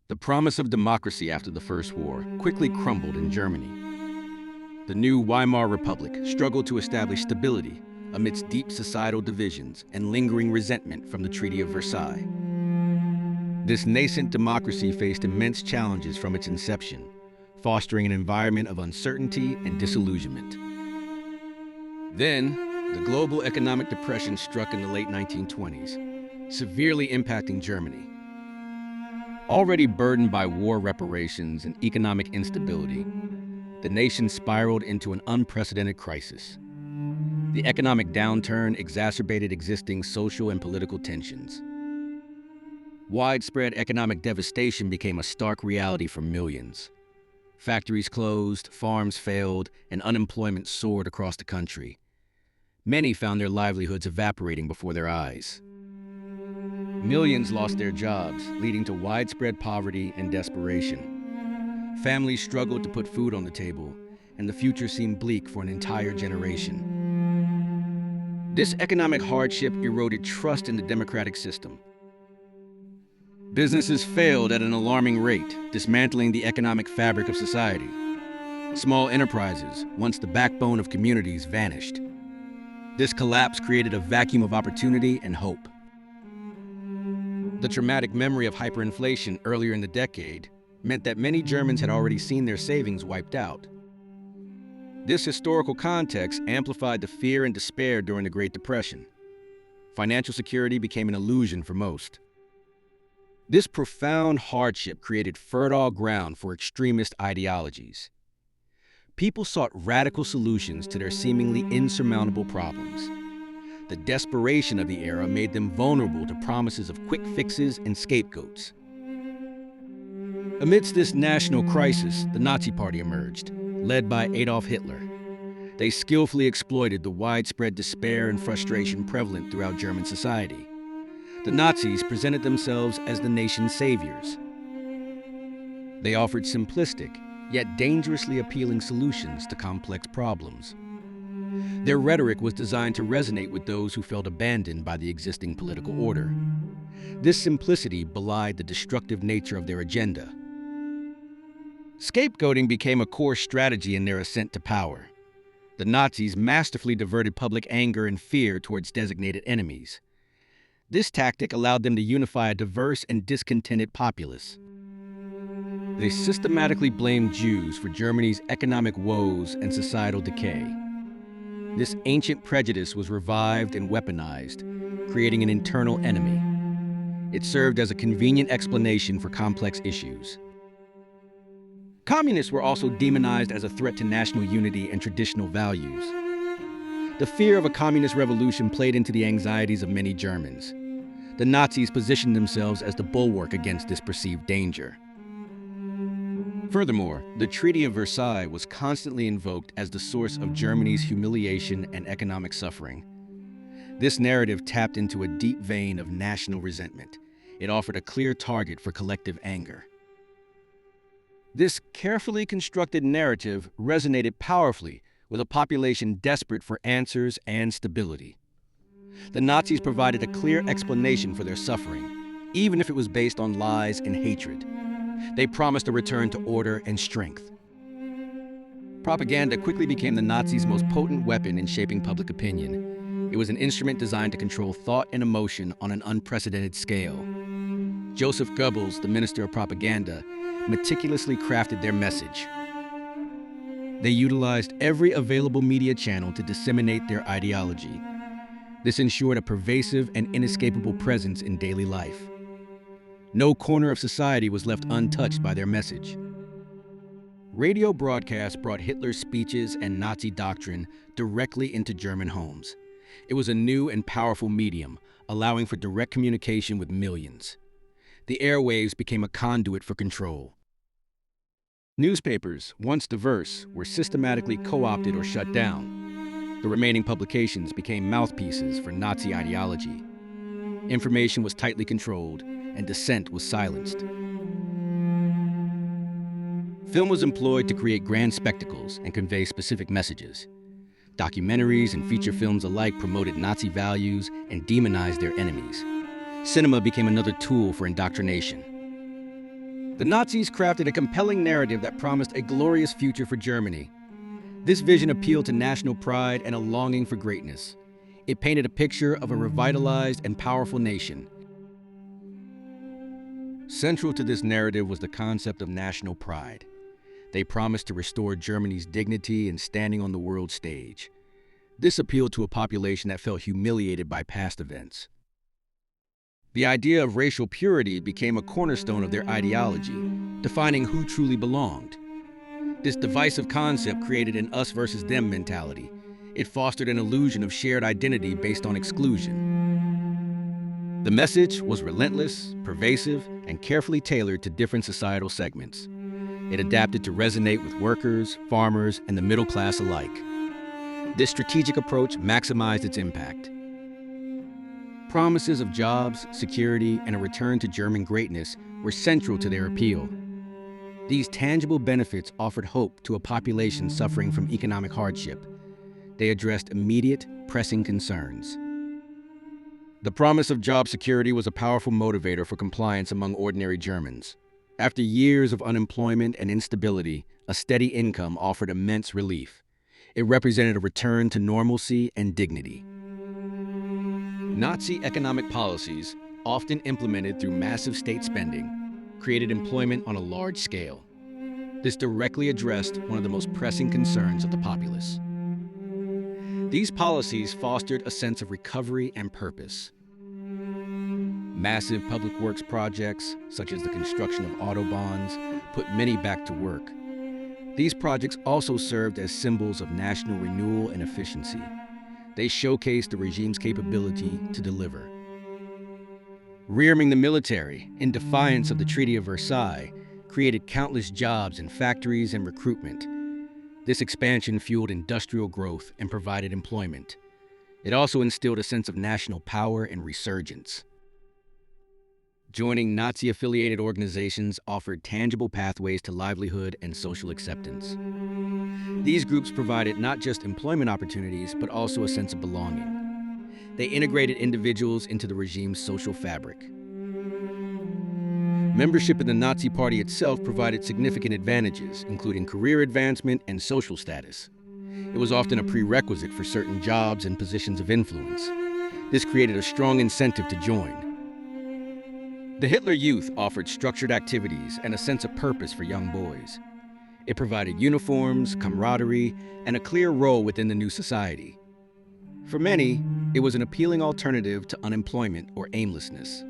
The promise of democracy after the First War quickly crumbled in Germany. The new Weimar Republic struggled to establish stability amidst deep societal divisions and lingering resentment from the Treaty of Versailles. This nascent democracy faced immense challenges from its inception, fostering an environment of uncertainty and disillusionment. Then, the global economic depression struck in the late 1920s, severely impacting Germany. Already burdened by war reparations and economic instability, the nation spiraled into an unprecedented crisis. The economic downturn exacerbated existing social and political tensions. Widespread economic devastation became a stark reality for millions. Factories closed, farms failed, and unemployment soared across the country. Many found their livelihoods evaporating before their eyes. Millions lost their jobs, leading to widespread poverty and desperation. Families struggled to put food on the table, and the future seemed bleak for an entire generation. This economic hardship eroded trust in the democratic system. Businesses failed at an alarming rate, dismantling the economic fabric of society. Small enterprises, once the backbone of communities, vanished. This collapse created a vacuum of opportunity and hope. The traumatic memory of hyperinflation earlier in the decade meant that many Germans had already seen their savings wiped out. This historical context amplified the fear and despair during the Great Depression. Financial security became an illusion for most. This profound hardship created fertile ground for extremist ideologies. People sought radical solutions to their seemingly insurmountable problems. The desperation of the era made them vulnerable to promises of quick fixes and scapegoats. Amidst this national crisis, the Nazi Party emerged, led by Adolf Hitler. They skillfully exploited the widespread despair and frustration prevalent throughout German society. The Nazis presented themselves as the nation's saviors. They offered simplistic, yet dangerously appealing solutions to complex problems. Their rhetoric was designed to resonate with those who felt abandoned by the existing political order. This simplicity belied the destructive nature of their agenda. Scapegoating became a core strategy in their ascent to power. The Nazis masterfully diverted public anger and fear towards designated enemies. This tactic allowed them to unify a diverse and discontented populace. They systematically blamed Jews for Germany's economic woes and societal decay. This ancient prejudice was revived and weaponized, creating an internal enemy. It served as a convenient explanation for complex issues. Communists were also demonized as a threat to national unity and traditional values. The fear of a communist revolution played into the anxieties of many Germans. The Nazis positioned themselves as the bulwark against this perceived danger. Furthermore, the Treaty of Versailles was constantly invoked as the source of Germany's humiliation and economic suffering. This narrative tapped into a deep vein of national resentment. It offered a clear target for collective anger. This carefully constructed narrative resonated powerfully with a population desperate for answers and stability. The Nazis provided a clear explanation for their suffering, even if it was based on lies and hatred. They promised a return to order and strength. Propaganda quickly became the Nazis' most potent weapon in shaping public opinion. It was an instrument designed to control thought and emotion on an unprecedented scale. Joseph Goebbels, the Minister of Propaganda, meticulously crafted their message. They utilized every available media channel to disseminate their ideology. This ensured a pervasive and inescapable presence in daily life. No corner of society was left untouched by their message. Radio broadcasts brought Hitler's speeches and Nazi doctrine directly into German homes. It was a new and powerful medium, allowing for direct communication with millions. The airwaves became a conduit for control. Newspapers, once diverse, were systematically co-opted or shut down. The remaining publications became mouthpieces for Nazi ideology. Information was tightly controlled, and dissent was silenced. Film was employed to create grand spectacles and convey specific messages. Documentaries and feature films alike promoted Nazi values and demonized their enemies. Cinema became another tool for indoctrination. The Nazis crafted a compelling narrative that promised a glorious future for Germany. This vision appealed to national pride and a longing for greatness. It painted a picture of a revitalized and powerful nation. Central to this narrative was the concept of national pride. They promised to restore Germany's dignity and standing on the world stage. This appealed to a population that felt humiliated by past events. The idea of racial purity became a cornerstone of their ideology, defining who truly belonged. This divisive concept created an us versus them mentality. It fostered an illusion of shared identity based on exclusion. The message was relentless, pervasive, and carefully tailored to different societal segments. It adapted to resonate with workers, farmers, and the middle class alike. This strategic approach maximized its impact. Promises of jobs, security, and a return to German greatness were central to their appeal. These tangible benefits offered hope to a population suffering from economic hardship. They addressed immediate, pressing concerns. The promise of job security was a powerful motivator for compliance among ordinary Germans. After years of unemployment and instability, a steady income offered immense relief. It represented a return to normalcy and dignity. Nazi economic policies, often implemented through massive state spending, created employment on a large scale. This directly addressed one of the most pressing concerns of the populace. These policies fostered a sense of recovery and purpose. Massive public works projects, such as the construction of autobahns, put many back to work. These projects also served as symbols of national renewal and efficiency. They showcased the regime's capability to deliver. Rearming the military, in defiance of the Treaty of Versailles, created countless jobs in factories and recruitment. This expansion fueled industrial growth and provided employment. It also instilled a sense of national power and resurgence. Joining Nazi-affiliated organizations offered tangible pathways to livelihood and social acceptance. These groups provided not just employment opportunities, but also a sense of belonging. They integrated individuals into the regime's social fabric. Membership in the Nazi Party itself provided significant advantages, including career advancement and social status. It was often a prerequisite for certain jobs and positions of influence. This created a strong incentive to join. The Hitler Youth offered structured activities and a sense of purpose for young boys. It provided uniforms, camaraderie, and a clear role within the new society. For many, it was an appealing alternative to unemployment or aimlessness.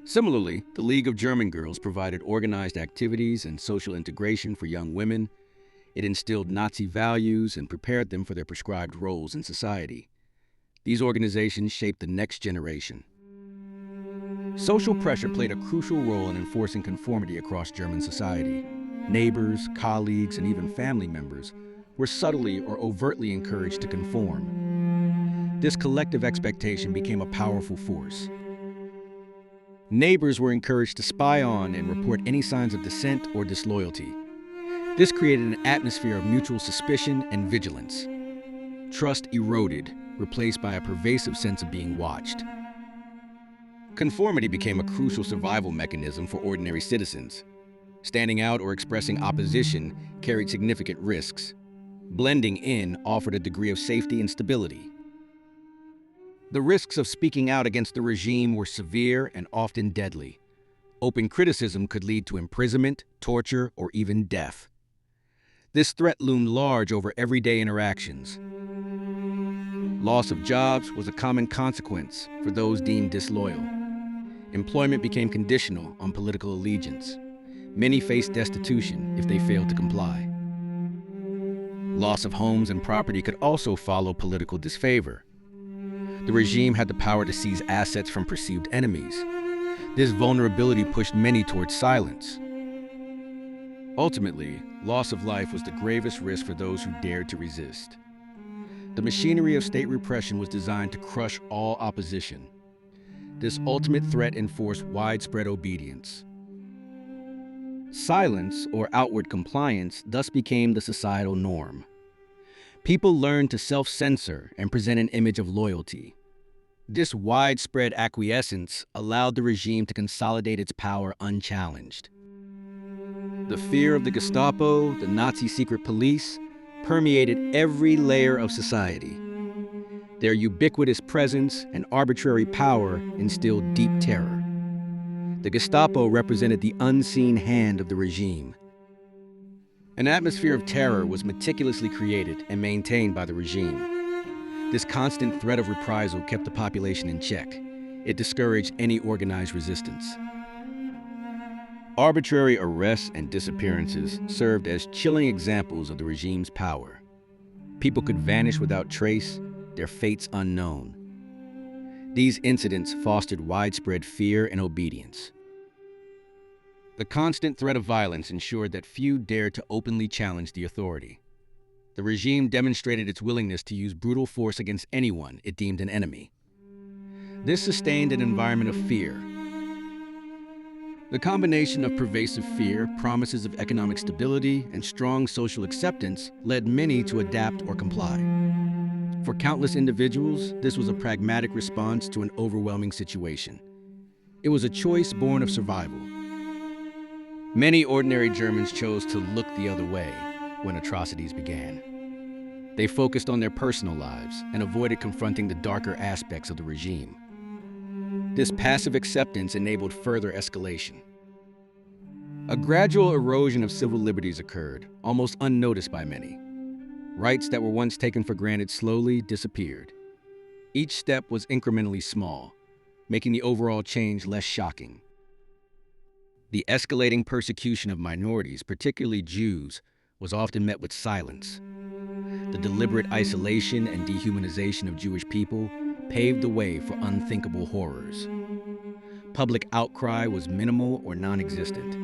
Similarly, the League of German Girls provided organized activities and social integration for young women. It instilled Nazi values and prepared them for their prescribed roles in society. These organizations shaped the next generation. Social pressure played a crucial role in enforcing conformity across German society. Neighbors, colleagues, and even family members were subtly or overtly encouraged to conform. This collective expectation became a powerful force. Neighbors were encouraged to spy on and report any signs of dissent or disloyalty. This created an atmosphere of mutual suspicion and vigilance. Trust eroded, replaced by a pervasive sense of being watched. Conformity became a crucial survival mechanism for ordinary citizens. Standing out or expressing opposition carried significant risks. Blending in offered a degree of safety and stability. The risks of speaking out against the regime were severe and often deadly. Open criticism could lead to imprisonment, torture, or even death. This threat loomed large over everyday interactions. Loss of jobs was a common consequence for those deemed disloyal. Employment became conditional on political allegiance. Many faced destitution if they failed to comply. Loss of homes and property could also follow political disfavor. The regime had the power to seize assets from perceived enemies. This vulnerability pushed many towards silence. Ultimately, loss of life was the gravest risk for those who dared to resist. The machinery of state repression was designed to crush all opposition. This ultimate threat enforced widespread obedience. Silence, or outward compliance, thus became the societal norm. People learned to self-censor and present an image of loyalty. This widespread acquiescence allowed the regime to consolidate its power unchallenged. The fear of the Gestapo, the Nazi secret police, permeated every layer of society. Their ubiquitous presence and arbitrary power instilled deep terror. The Gestapo represented the unseen hand of the regime. An atmosphere of terror was meticulously created and maintained by the regime. This constant threat of reprisal kept the population in check. It discouraged any organized resistance. Arbitrary arrests and disappearances served as chilling examples of the regime's power. People could vanish without trace, their fates unknown. These incidents fostered widespread fear and obedience. The constant threat of violence ensured that few dared to openly challenge the authority. The regime demonstrated its willingness to use brutal force against anyone it deemed an enemy. This sustained an environment of fear. The combination of pervasive fear, promises of economic stability, and strong social acceptance led many to adapt or comply. For countless individuals, this was a pragmatic response to an overwhelming situation. It was a choice born of survival. Many ordinary Germans chose to look the other way when atrocities began. They focused on their personal lives and avoided confronting the darker aspects of the regime. This passive acceptance enabled further escalation. A gradual erosion of civil liberties occurred, almost unnoticed by many. Rights that were once taken for granted slowly disappeared. Each step was incrementally small, making the overall change less shocking. The escalating persecution of minorities, particularly Jews, was often met with silence. The deliberate isolation and dehumanization of Jewish people paved the way for unthinkable horrors. Public outcry was minimal or non-existent.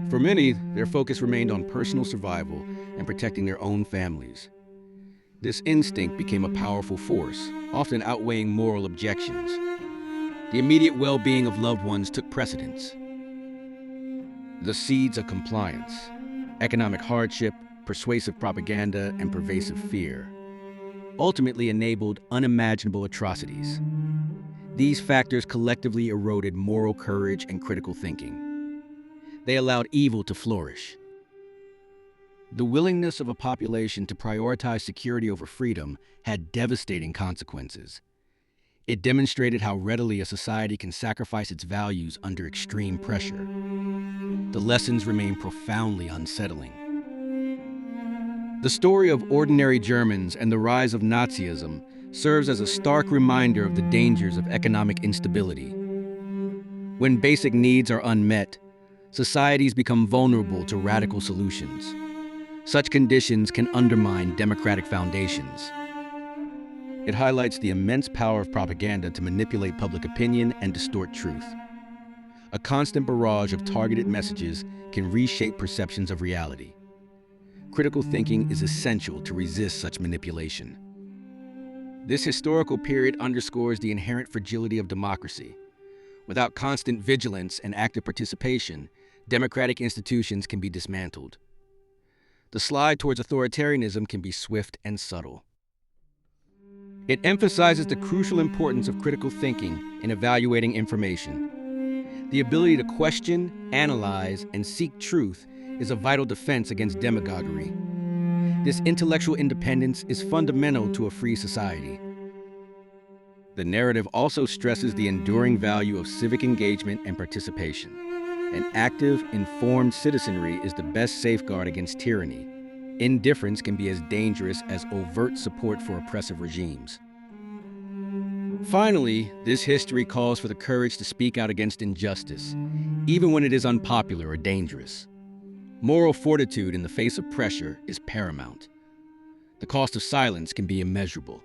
For many, their focus remained on personal survival and protecting their own families. This instinct became a powerful force, often outweighing moral objections. The immediate well-being of loved ones took precedence. The seeds of compliance, economic hardship, persuasive propaganda, and pervasive fear, ultimately enabled unimaginable atrocities. These factors collectively eroded moral courage and critical thinking. They allowed evil to flourish. The willingness of a population to prioritize security over freedom had devastating consequences. It demonstrated how readily a society can sacrifice its values under extreme pressure. The lessons remain profoundly unsettling. The story of ordinary Germans and the rise of Nazism serves as a stark reminder of the dangers of economic instability. When basic needs are unmet, societies become vulnerable to radical solutions. Such conditions can undermine democratic foundations. It highlights the immense power of propaganda to manipulate public opinion and distort truth. A constant barrage of targeted messages can reshape perceptions of reality. Critical thinking is essential to resist such manipulation. This historical period underscores the inherent fragility of democracy. Without constant vigilance and active participation, democratic institutions can be dismantled. The slide towards authoritarianism can be swift and subtle. It emphasizes the crucial importance of critical thinking in evaluating information. The ability to question, analyze, and seek truth is a vital defense against demagoguery. This intellectual independence is fundamental to a free society. The narrative also stresses the enduring value of civic engagement and participation. An active, informed citizenry is the best safeguard against tyranny. Indifference can be as dangerous as overt support for oppressive regimes. Finally, this history calls for the courage to speak out against injustice, even when it is unpopular or dangerous. Moral fortitude in the face of pressure is paramount. The cost of silence can be immeasurable.